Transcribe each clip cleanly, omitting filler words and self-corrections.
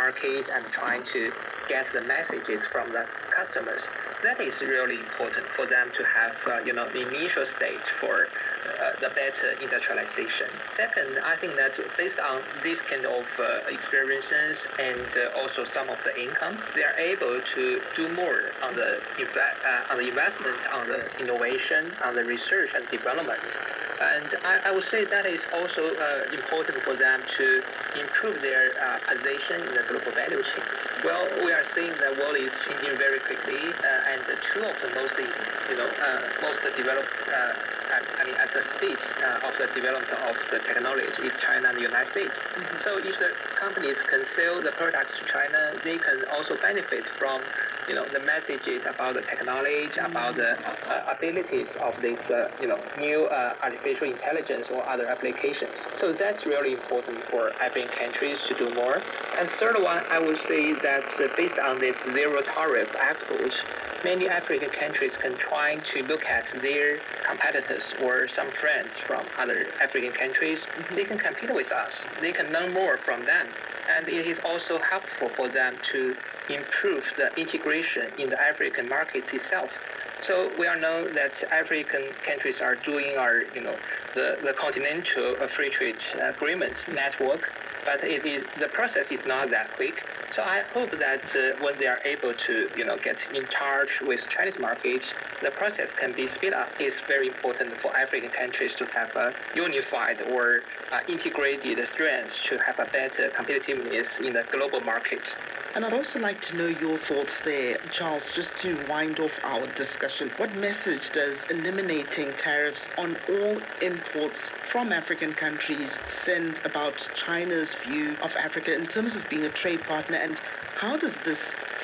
market and trying to get the messages from the customers. That is really important for them to have, the initial stage for the better industrialization. Second, I think that based on these kind of experiences and also some of the income, they are able to do more on the investment, on the innovation, on the research and development. And I would say that is also important for them to improve their position in the global value chains. Well, we are seeing the world is changing very quickly, and two of the most developed, at the stage of the development of the technology is China and the United States. Mm-hmm. So if the companies can sell the products to China, they can also benefit from the messages about the technology, about the abilities of this new artificial intelligence or other applications. So that's really important for African countries to do more. And third one, I would say that based on this zero tariff exports, many African countries can try to look at their competitors or some friends from other African countries. Mm-hmm. They can compete with us. They can learn more from them. And it is also helpful for them to improve the integration in the African market itself. So we all know that African countries are doing the continental free trade agreements network, but the process is not that quick. So I hope that when they are able to get in touch with Chinese markets, the process can be speed up. It's very important for African countries to have a unified or integrated strengths to have a better competitiveness in the global market. And I'd also like to know your thoughts there, Charles, just to wind off our discussion. What message does eliminating tariffs on all imports from African countries send about China's view of Africa in terms of being a trade partner, and how does this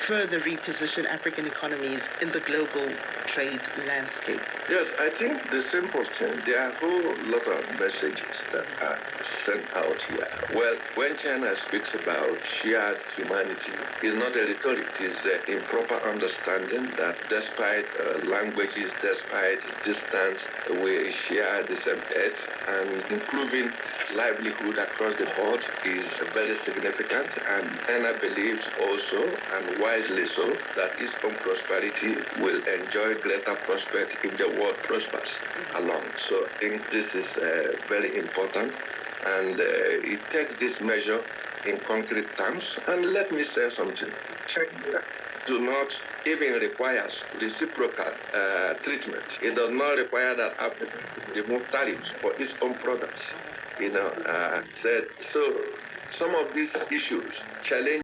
further reposition African economies in the global trade landscape? Yes, I think the simple thing, there are a whole lot of messages that are sent out here. Well, when China speaks about shared humanity, it's not a rhetoric, it's the improper understanding that despite languages, despite distance, we share the same earth, and improving livelihood across the board is very significant. And China believes also, and wisely so, that its own prosperity will enjoy greater prosperity if the world prospers along. So I think this is very important, and it takes this measure in concrete terms. And let me say something. China do not even requires reciprocal treatment. It does not require that Africa remove tariffs for its own products. So some of these issues challenge